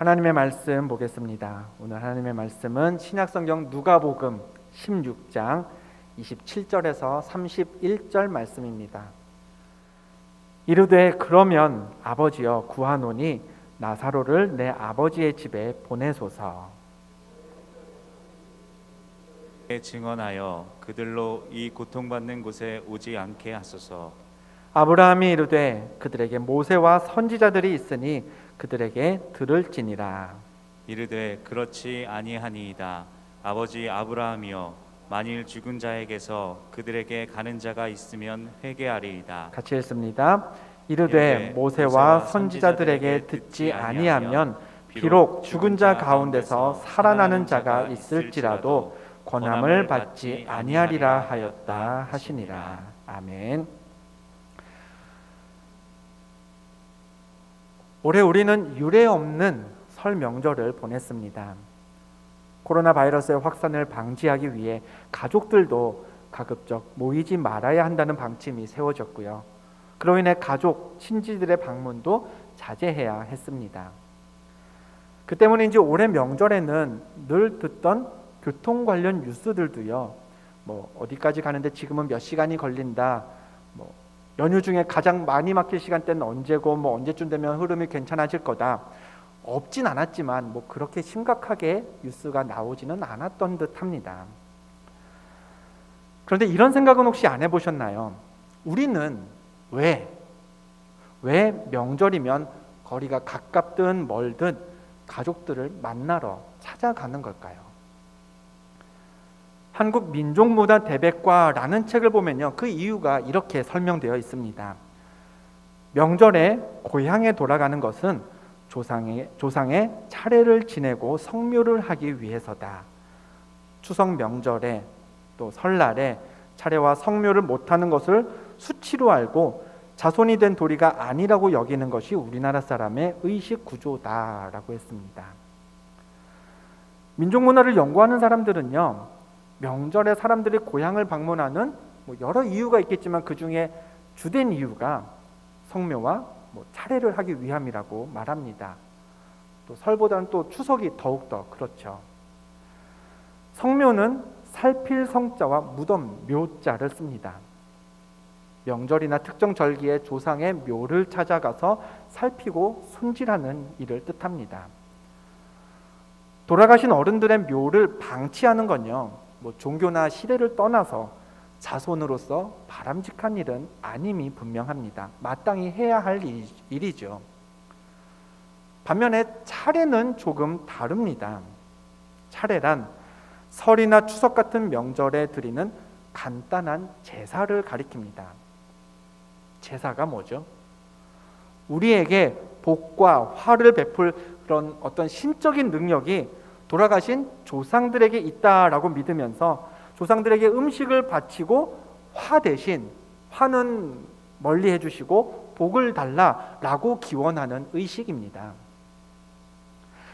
하나님의 말씀 보겠습니다. 오늘 하나님의 말씀은 신약성경 누가복음 16장 27절에서 31절 말씀입니다. 이르되 그러면 아버지여 구하노니 나사로를 내 아버지의 집에 보내소서. 증언하여 그들로 이 고통받는 곳에 오지 않게 하소서. 아브라함이 이르되 그들에게 모세와 선지자들이 있으니 그들에게 들을지니라. 이르되 그렇지 아니하니이다. 아버지 아브라함이여 만일 죽은 자에게서 그들에게 가는 자가 있으면 회개하리이다. 같이 읽습니다. 이르되 모세와 선지자들에게 듣지 아니하면 비록 죽은 자 가운데서 살아나는 자가 있을지라도 권함을 받지 아니하리라 하였다 하시니라. 아멘. 올해 우리는 유례 없는 설 명절을 보냈습니다. 코로나 바이러스의 확산을 방지하기 위해 가족들도 가급적 모이지 말아야 한다는 방침이 세워졌고요. 그로 인해 가족, 친지들의 방문도 자제해야 했습니다. 그 때문인지 올해 명절에는 늘 듣던 교통 관련 뉴스들도요. 어디까지 가는데 지금은 몇 시간이 걸린다. 연휴 중에 가장 많이 막힐 시간대는 언제고 언제쯤 되면 흐름이 괜찮아질 거다. 없진 않았지만 그렇게 심각하게 뉴스가 나오지는 않았던 듯합니다. 그런데 이런 생각은 혹시 안 해보셨나요? 우리는 왜 명절이면 거리가 가깝든 멀든 가족들을 만나러 찾아가는 걸까요? 한국 민족문화 대백과라는 책을 보면요, 그 이유가 이렇게 설명되어 있습니다. 명절에 고향에 돌아가는 것은 조상의 차례를 지내고 성묘를 하기 위해서다. 추석 명절에 또 설날에 차례와 성묘를 못하는 것을 수치로 알고 자손이 된 도리가 아니라고 여기는 것이 우리나라 사람의 의식 구조다라고 했습니다. 민족문화를 연구하는 사람들은요, 명절에 사람들이 고향을 방문하는 여러 이유가 있겠지만 그 중에 주된 이유가 성묘와 차례를 하기 위함이라고 말합니다. 또 설보다는 또 추석이 더욱더 그렇죠. 성묘는 살필 성자와 무덤 묘자를 씁니다. 명절이나 특정 절기에 조상의 묘를 찾아가서 살피고 손질하는 일을 뜻합니다. 돌아가신 어른들의 묘를 방치하는 건요, 종교나 시대를 떠나서 자손으로서 바람직한 일은 아님이 분명합니다. 마땅히 해야 할 일이죠. 반면에 차례는 조금 다릅니다. 차례란 설이나 추석 같은 명절에 드리는 간단한 제사를 가리킵니다. 제사가 뭐죠? 우리에게 복과 화를 베풀 그런 어떤 신적인 능력이 돌아가신 조상들에게 있다라고 믿으면서 조상들에게 음식을 바치고 화 대신, 화는 멀리 해주시고 복을 달라라고 기원하는 의식입니다.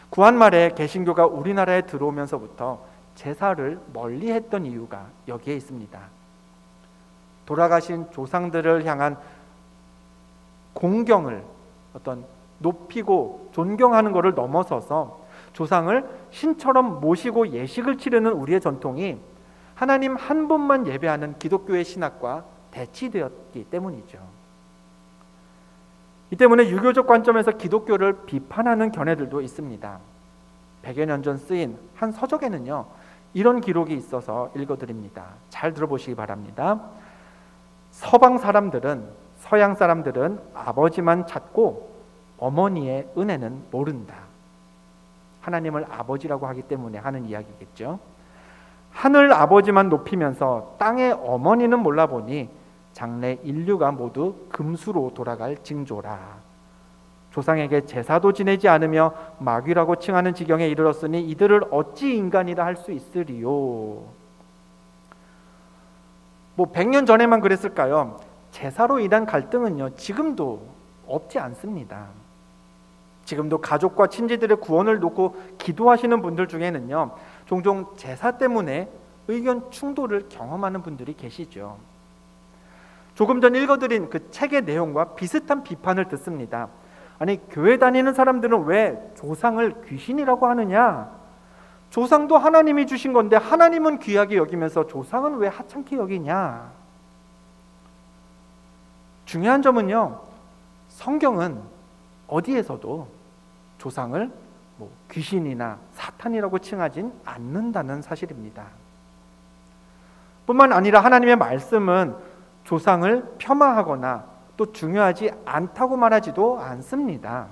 구한말에 개신교가 우리나라에 들어오면서부터 제사를 멀리 했던 이유가 여기에 있습니다. 돌아가신 조상들을 향한 공경을 어떤 높이고 존경하는 것을 넘어서서 조상을 신처럼 모시고 예식을 치르는 우리의 전통이 하나님 한 분만 예배하는 기독교의 신학과 대치되었기 때문이죠. 이 때문에 유교적 관점에서 기독교를 비판하는 견해들도 있습니다. 100여 년 전 쓰인 한 서적에는요, 이런 기록이 있어서 읽어드립니다. 잘 들어보시기 바랍니다. 서양 사람들은 아버지만 찾고 어머니의 은혜는 모른다. 하나님을 아버지라고 하기 때문에 하는 이야기겠죠. 하늘 아버지만 높이면서 땅의 어머니는 몰라보니 장래 인류가 모두 금수로 돌아갈 징조라. 조상에게 제사도 지내지 않으며 마귀라고 칭하는 지경에 이르렀으니 이들을 어찌 인간이라 할 수 있으리요. 100년 전에만 그랬을까요? 제사로 인한 갈등은요, 지금도 없지 않습니다. 지금도 가족과 친지들의 구원을 놓고 기도하시는 분들 중에는요, 종종 제사 때문에 의견 충돌을 경험하는 분들이 계시죠. 조금 전 읽어드린 그 책의 내용과 비슷한 비판을 듣습니다. 아니, 교회 다니는 사람들은 왜 조상을 귀신이라고 하느냐? 조상도 하나님이 주신 건데 하나님은 귀하게 여기면서 조상은 왜 하찮게 여기냐? 중요한 점은요, 성경은 어디에서도 조상을 귀신이나 사탄이라고 칭하진 않는다는 사실입니다. 뿐만 아니라 하나님의 말씀은 조상을 폄하하거나 또 중요하지 않다고 말하지도 않습니다.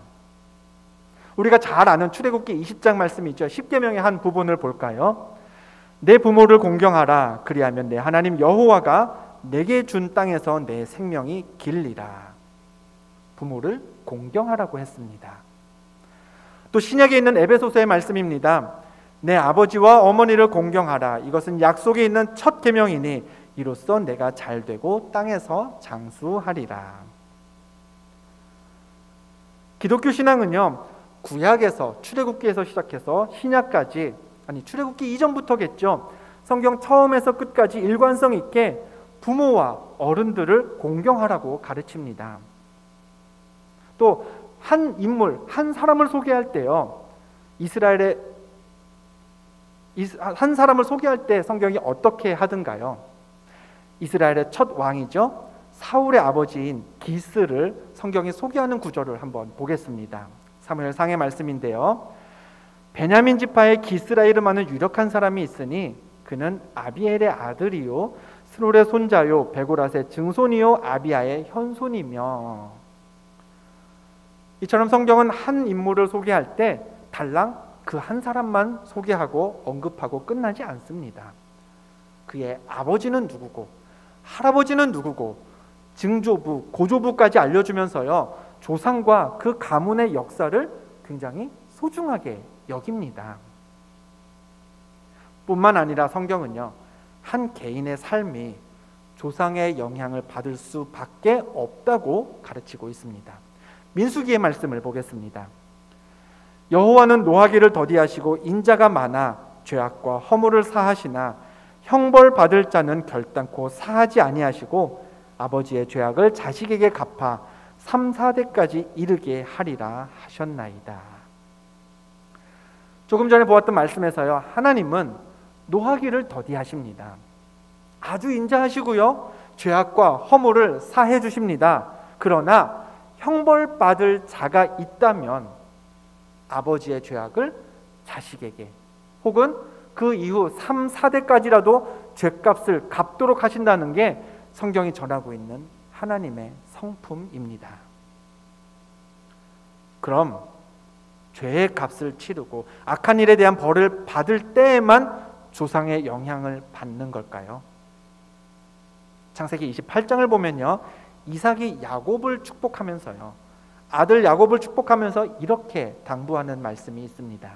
우리가 잘 아는 출애굽기 20장 말씀이 있죠. 십계명의 한 부분을 볼까요? 내 부모를 공경하라. 그리하면 내 하나님 여호와가 내게 준 땅에서 내 생명이 길리라. 부모를 공경하라고 했습니다. 또 신약에 있는 에베소서의 말씀입니다. 내 아버지와 어머니를 공경하라. 이것은 약속에 있는 첫 계명이니 이로써 내가 잘되고 땅에서 장수하리라. 기독교 신앙은요, 구약에서 출애굽기에서 시작해서 신약까지, 아니 출애굽기 이전부터겠죠, 성경 처음에서 끝까지 일관성 있게 부모와 어른들을 공경하라고 가르칩니다. 또 한 인물, 한 사람을 소개할 때요, 이스라엘의 한 사람을 소개할 때 성경이 어떻게 하던가요? 이스라엘의 첫 왕이죠, 사울의 아버지인 기스를 성경이 소개하는 구절을 한번 보겠습니다. 사무엘상의 말씀인데요. 베냐민 지파의 기스라 이름하는 유력한 사람이 있으니 그는 아비엘의 아들이요 스롤의 손자요 베고랏의 증손이요 아비야의 현손이며. 이처럼 성경은 한 인물을 소개할 때 달랑 그 한 사람만 소개하고 언급하고 끝나지 않습니다. 그의 아버지는 누구고 할아버지는 누구고 증조부, 고조부까지 알려주면서요, 조상과 그 가문의 역사를 굉장히 소중하게 여깁니다. 뿐만 아니라 성경은요, 한 개인의 삶이 조상의 영향을 받을 수밖에 없다고 가르치고 있습니다. 민수기의 말씀을 보겠습니다. 여호와는 노하기를 더디하시고 인자가 많아 죄악과 허물을 사하시나 형벌 받을 자는 결단코 사하지 아니하시고 아버지의 죄악을 자식에게 갚아 3, 4대까지 이르게 하리라 하셨나이다. 조금 전에 보았던 말씀에서요, 하나님은 노하기를 더디하십니다. 아주 인자하시고요, 죄악과 허물을 사해 주십니다. 그러나 형벌 받을 자가 있다면 아버지의 죄악을 자식에게 혹은 그 이후 3, 4대까지라도 죄값을 갚도록 하신다는 게 성경이 전하고 있는 하나님의 성품입니다. 그럼 죄의 값을 치르고 악한 일에 대한 벌을 받을 때에만 조상의 영향을 받는 걸까요? 창세기 28장을 보면요, 이삭이 야곱을 축복하면서요, 아들 야곱을 축복하면서 이렇게 당부하는 말씀이 있습니다.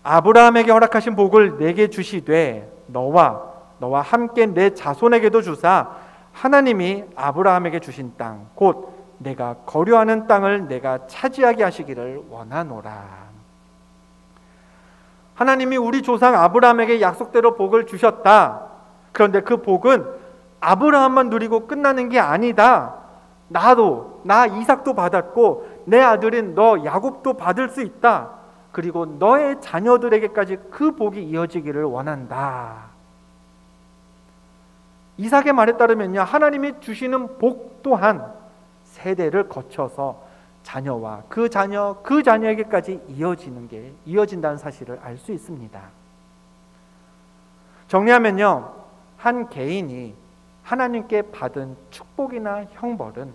아브라함에게 허락하신 복을 내게 주시되 너와 함께 내 자손에게도 주사 하나님이 아브라함에게 주신 땅 곧 내가 거류하는 땅을 내가 차지하게 하시기를 원하노라. 하나님이 우리 조상 아브라함에게 약속대로 복을 주셨다. 그런데 그 복은 아브라함만 누리고 끝나는 게 아니다. 나 이삭도 받았고 내 아들인 너 야곱도 받을 수 있다. 그리고 너의 자녀들에게까지 그 복이 이어지기를 원한다. 이삭의 말에 따르면요, 하나님이 주시는 복 또한 세대를 거쳐서 자녀와 그 자녀에게까지 이어진다는 사실을 알 수 있습니다. 정리하면요, 한 개인이 하나님께 받은 축복이나 형벌은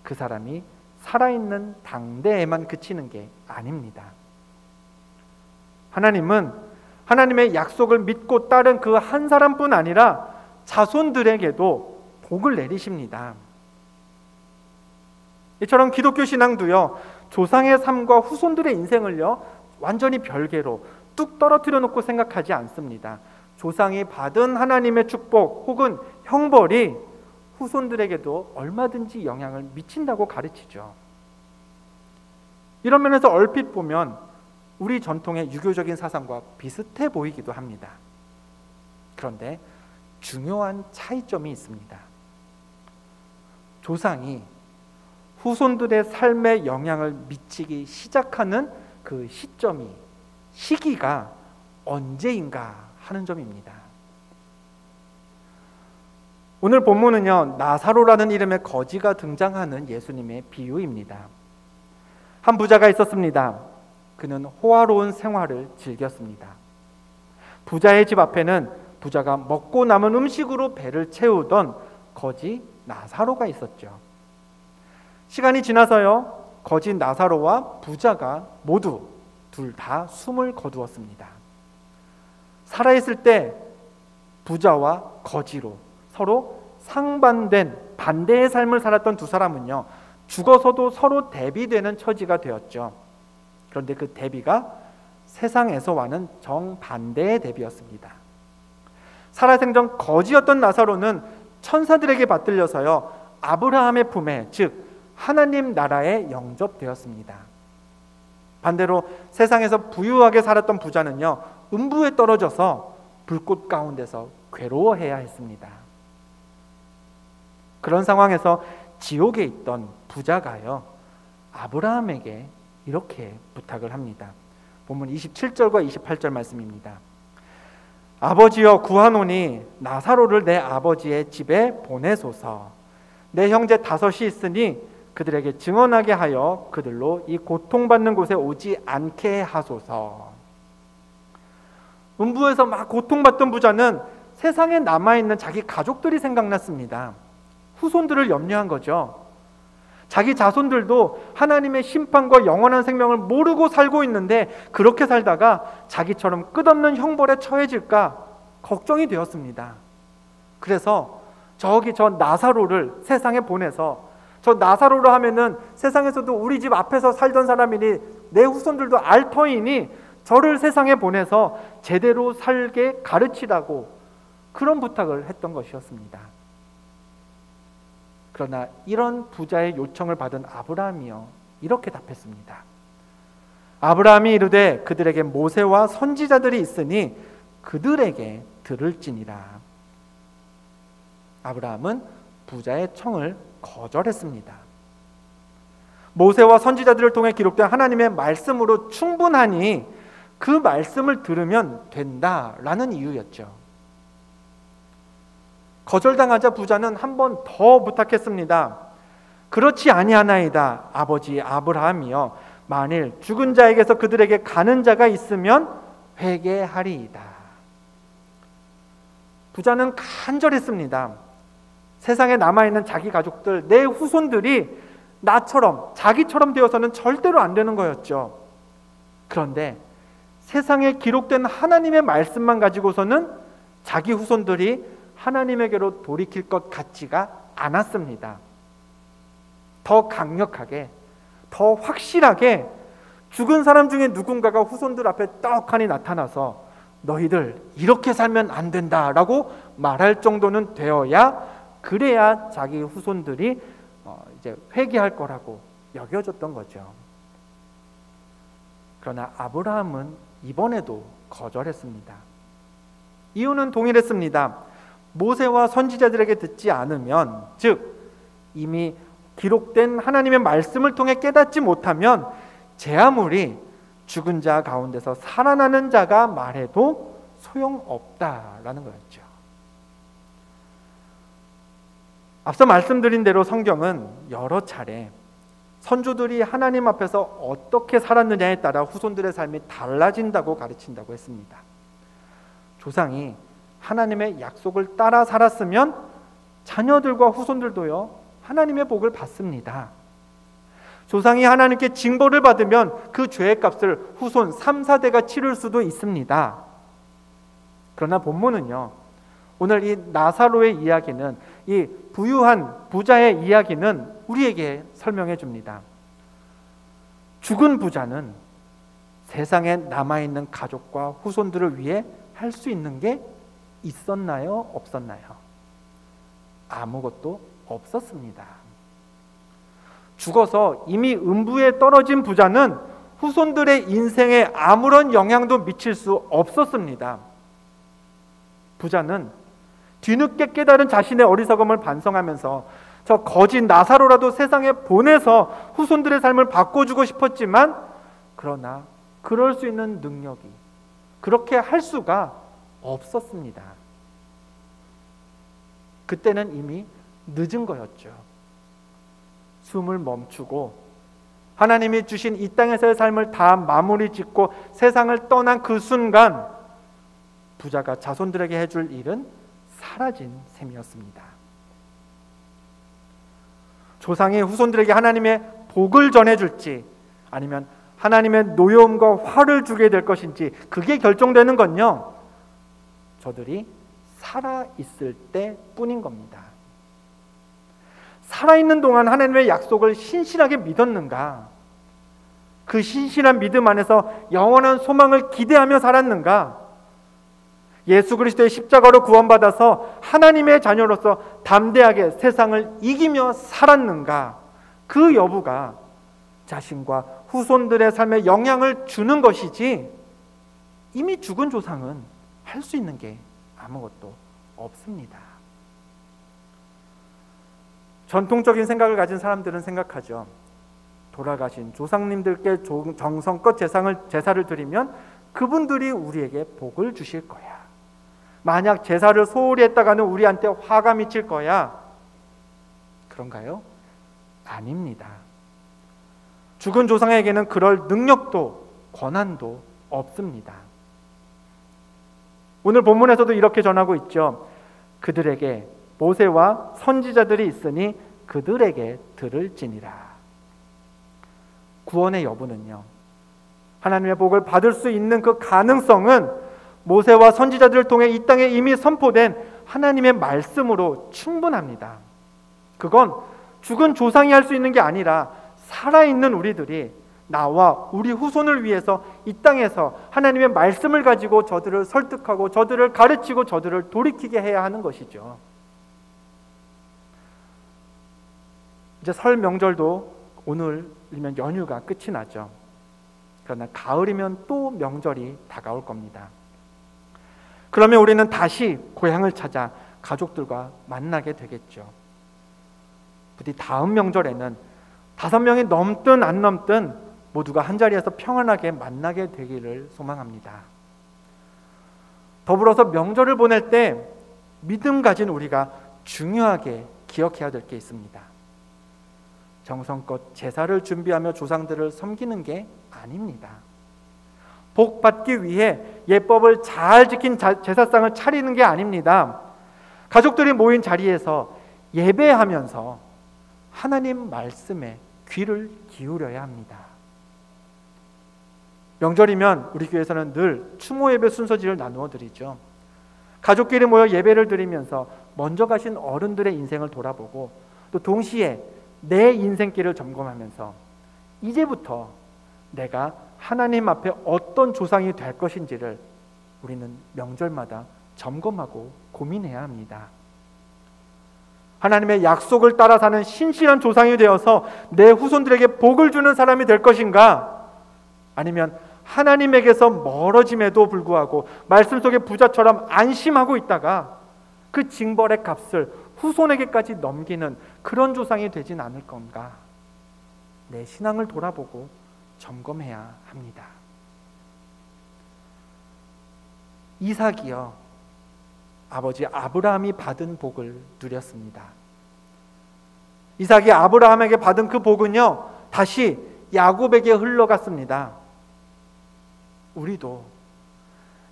그 사람이 살아있는 당대에만 그치는 게 아닙니다. 하나님은 하나님의 약속을 믿고 따른 그 한 사람뿐 아니라 자손들에게도 복을 내리십니다. 이처럼 기독교 신앙도요, 조상의 삶과 후손들의 인생을요, 완전히 별개로 뚝 떨어뜨려 놓고 생각하지 않습니다. 조상이 받은 하나님의 축복 혹은 형벌이 후손들에게도 얼마든지 영향을 미친다고 가르치죠. 이런 면에서 얼핏 보면 우리 전통의 유교적인 사상과 비슷해 보이기도 합니다. 그런데 중요한 차이점이 있습니다. 조상이 후손들의 삶에 영향을 미치기 시작하는 그 시기가 언제인가 하는 점입니다. 오늘 본문은요, 나사로라는 이름의 거지가 등장하는 예수님의 비유입니다. 한 부자가 있었습니다. 그는 호화로운 생활을 즐겼습니다. 부자의 집 앞에는 부자가 먹고 남은 음식으로 배를 채우던 거지 나사로가 있었죠. 시간이 지나서요, 거지 나사로와 부자가 모두 둘 다 숨을 거두었습니다. 살아있을 때 부자와 거지로 서로 상반된 반대의 삶을 살았던 두 사람은요, 죽어서도 서로 대비되는 처지가 되었죠. 그런데 그 대비가 세상에서와는 정반대의 대비였습니다. 살아생전 거지였던 나사로는 천사들에게 받들려서요, 아브라함의 품에, 즉 하나님 나라에 영접되었습니다. 반대로 세상에서 부유하게 살았던 부자는요, 음부에 떨어져서 불꽃 가운데서 괴로워해야 했습니다. 그런 상황에서 지옥에 있던 부자가요, 아브라함에게 이렇게 부탁을 합니다. 본문 27절과 28절 말씀입니다. 아버지여, 구하노니 나사로를 내 아버지의 집에 보내소서. 내 형제 5이 있으니 그들에게 증언하게 하여 그들로 이 고통받는 곳에 오지 않게 하소서. 음부에서 막 고통받던 부자는 세상에 남아있는 자기 가족들이 생각났습니다. 후손들을 염려한 거죠. 자기 자손들도 하나님의 심판과 영원한 생명을 모르고 살고 있는데 그렇게 살다가 자기처럼 끝없는 형벌에 처해질까 걱정이 되었습니다. 그래서 저 나사로를 세상에 보내서, 저 나사로로 하면은 세상에서도 우리 집 앞에서 살던 사람이니 내 후손들도 알 터이니 저를 세상에 보내서 제대로 살게 가르치라고 그런 부탁을 했던 것이었습니다. 그러나 이런 부자의 요청을 받은 아브라함이요, 이렇게 답했습니다. 아브라함이 이르되 그들에게 모세와 선지자들이 있으니 그들에게 들을지니라. 아브라함은 부자의 청을 거절했습니다. 모세와 선지자들을 통해 기록된 하나님의 말씀으로 충분하니 그 말씀을 들으면 된다라는 이유였죠. 거절당하자 부자는 한 번 더 부탁했습니다. 그렇지 아니하나이다. 아버지 아브라함이여, 만일 죽은 자에게서 그들에게 가는 자가 있으면 회개하리이다. 부자는 간절했습니다. 세상에 남아있는 자기 가족들, 내 후손들이 나처럼, 자기처럼 되어서는 절대로 안 되는 거였죠. 그런데 세상에 기록된 하나님의 말씀만 가지고서는 자기 후손들이 하나님에게로 돌이킬 것 같지가 않았습니다. 더 강력하게, 더 확실하게 죽은 사람 중에 누군가가 후손들 앞에 떡하니 나타나서 너희들 이렇게 살면 안 된다라고 말할 정도는 되어야, 그래야 자기 후손들이 이제 회개할 거라고 여겨졌던 거죠. 그러나 아브라함은 이번에도 거절했습니다. 이유는 동일했습니다. 모세와 선지자들에게 듣지 않으면, 즉 이미 기록된 하나님의 말씀을 통해 깨닫지 못하면 제 아무리 죽은 자 가운데서 살아나는 자가 말해도 소용없다라는 거였죠. 앞서 말씀드린 대로 성경은 여러 차례 선조들이 하나님 앞에서 어떻게 살았느냐에 따라 후손들의 삶이 달라진다고 가르친다고 했습니다. 조상이 하나님의 약속을 따라 살았으면 자녀들과 후손들도요, 하나님의 복을 받습니다. 조상이 하나님께 징벌을 받으면 그 죄의 값을 후손 3, 4대가 치를 수도 있습니다. 그러나 본문은요, 오늘 이 나사로의 이야기는, 이 부유한 부자의 이야기는 우리에게 설명해 줍니다. 죽은 부자는 세상에 남아있는 가족과 후손들을 위해 할 수 있는 게 있었나요? 없었나요? 아무것도 없었습니다. 죽어서 이미 음부에 떨어진 부자는 후손들의 인생에 아무런 영향도 미칠 수 없었습니다. 부자는 뒤늦게 깨달은 자신의 어리석음을 반성하면서 저 거지 나사로라도 세상에 보내서 후손들의 삶을 바꿔주고 싶었지만, 그러나 그럴 수 있는 능력이, 그렇게 할 수가 없었습니다. 그때는 이미 늦은 거였죠. 숨을 멈추고 하나님이 주신 이 땅에서의 삶을 다 마무리 짓고 세상을 떠난 그 순간, 부자가 자손들에게 해줄 일은 사라진 셈이었습니다. 조상이 후손들에게 하나님의 복을 전해줄지 아니면 하나님의 노여움과 화를 주게 될 것인지, 그게 결정되는 건요, 저들이 살아있을 때뿐인 겁니다. 살아있는 동안 하나님의 약속을 신실하게 믿었는가? 그 신실한 믿음 안에서 영원한 소망을 기대하며 살았는가? 예수 그리스도의 십자가로 구원받아서 하나님의 자녀로서 담대하게 세상을 이기며 살았는가? 그 여부가 자신과 후손들의 삶에 영향을 주는 것이지, 이미 죽은 조상은 할 수 있는 게 아무것도 없습니다. 전통적인 생각을 가진 사람들은 생각하죠. 돌아가신 조상님들께 정성껏 제사를 드리면 그분들이 우리에게 복을 주실 거야. 만약 제사를 소홀히 했다가는 우리한테 화가 미칠 거야. 그런가요? 아닙니다. 죽은 조상에게는 그럴 능력도 권한도 없습니다. 오늘 본문에서도 이렇게 전하고 있죠. 그들에게 모세와 선지자들이 있으니 그들에게 들을지니라. 구원의 여부는요, 하나님의 복을 받을 수 있는 그 가능성은 모세와 선지자들을 통해 이 땅에 이미 선포된 하나님의 말씀으로 충분합니다. 그건 죽은 조상이 할 수 있는 게 아니라 살아있는 우리들이, 나와 우리 후손을 위해서 이 땅에서 하나님의 말씀을 가지고 저들을 설득하고 저들을 가르치고 저들을 돌이키게 해야 하는 것이죠. 이제 설 명절도 오늘이면 연휴가 끝이 나죠. 그러나 가을이면 또 명절이 다가올 겁니다. 그러면 우리는 다시 고향을 찾아 가족들과 만나게 되겠죠. 부디 다음 명절에는 5명이 넘든 안 넘든 모두가 한자리에서 평안하게 만나게 되기를 소망합니다. 더불어서 명절을 보낼 때 믿음 가진 우리가 중요하게 기억해야 될 게 있습니다. 정성껏 제사를 준비하며 조상들을 섬기는 게 아닙니다. 복 받기 위해 예법을 잘 지킨 제사상을 차리는 게 아닙니다. 가족들이 모인 자리에서 예배하면서 하나님 말씀에 귀를 기울여야 합니다. 명절이면 우리 교회에서는 늘 추모 예배 순서지를 나누어 드리죠. 가족끼리 모여 예배를 드리면서 먼저 가신 어른들의 인생을 돌아보고, 또 동시에 내 인생길을 점검하면서 이제부터 내가 하나님 앞에 어떤 조상이 될 것인지를 우리는 명절마다 점검하고 고민해야 합니다. 하나님의 약속을 따라 사는 신실한 조상이 되어서 내 후손들에게 복을 주는 사람이 될 것인가? 아니면 하나님에게서 멀어짐에도 불구하고 말씀 속의 부자처럼 안심하고 있다가 그 징벌의 값을 후손에게까지 넘기는 그런 조상이 되진 않을 건가? 내 신앙을 돌아보고 점검해야 합니다. 이삭이요, 아버지 아브라함이 받은 복을 누렸습니다. 이삭이 아브라함에게 받은 그 복은요, 다시 야곱에게 흘러갔습니다. 우리도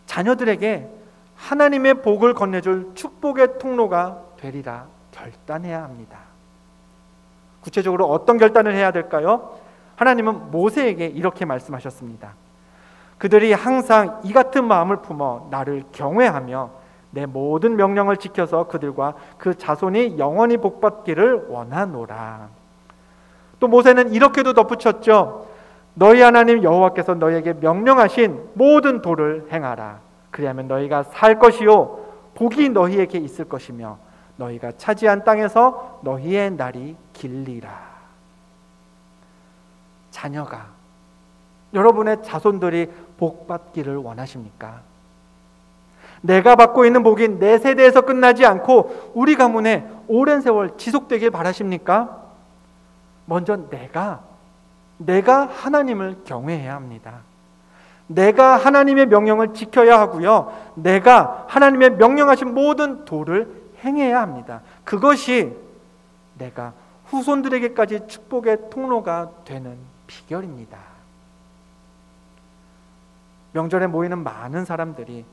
자녀들에게 하나님의 복을 건네줄 축복의 통로가 되리라 결단해야 합니다. 구체적으로 어떤 결단을 해야 될까요? 하나님은 모세에게 이렇게 말씀하셨습니다. 그들이 항상 이 같은 마음을 품어 나를 경외하며 내 모든 명령을 지켜서 그들과 그 자손이 영원히 복받기를 원하노라. 또 모세는 이렇게도 덧붙였죠. 너희 하나님 여호와께서 너희에게 명령하신 모든 도를 행하라. 그리하면 너희가 살 것이요 복이 너희에게 있을 것이며 너희가 차지한 땅에서 너희의 날이 길리라. 자녀가, 여러분의 자손들이 복받기를 원하십니까? 내가 받고 있는 복이 내 세대에서 끝나지 않고 우리 가문에 오랜 세월 지속되길 바라십니까? 먼저 내가 하나님을 경외해야 합니다. 내가 하나님의 명령을 지켜야 하고요. 내가 하나님의 명령하신 모든 도를 행해야 합니다. 그것이 내가 후손들에게까지 축복의 통로가 되는 비결입니다. 명절에 모이는 많은 사람들이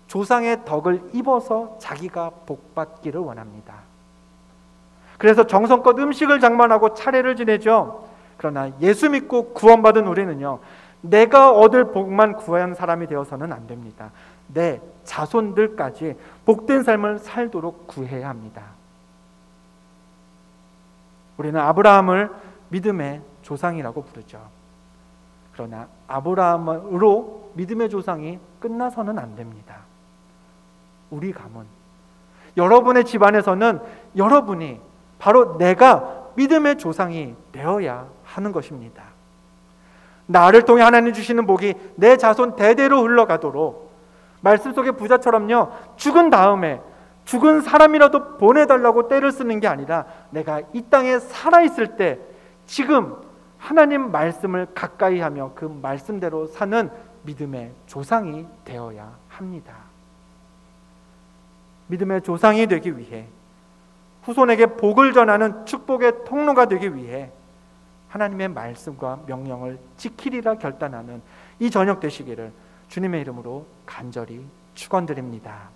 조상의 덕을 입어서 자기가 복받기를 원합니다. 그래서 정성껏 음식을 장만하고 차례를 지내죠. 그러나 예수 믿고 구원받은 우리는요, 내가 얻을 복만 구한 사람이 되어서는 안 됩니다. 내 자손들까지 복된 삶을 살도록 구해야 합니다. 우리는 아브라함을 믿음의 조상이라고 부르죠. 그러나 아브라함으로 믿음의 조상이 끝나서는 안 됩니다. 우리 가문, 여러분의 집안에서는 여러분이 바로 내가 믿음의 조상이 되어야 하는 것입니다. 나를 통해 하나님 주시는 복이 내 자손 대대로 흘러가도록 말씀 속의 부자처럼요, 죽은 다음에 죽은 사람이라도 보내달라고 때를 쓰는 게 아니라 내가 이 땅에 살아있을 때 지금 하나님 말씀을 가까이 하며 그 말씀대로 사는 믿음의 조상이 되어야 합니다. 믿음의 조상이 되기 위해, 후손에게 복을 전하는 축복의 통로가 되기 위해 하나님의 말씀과 명령을 지키리라 결단하는 이 저녁 되시기를 주님의 이름으로 간절히 축원드립니다.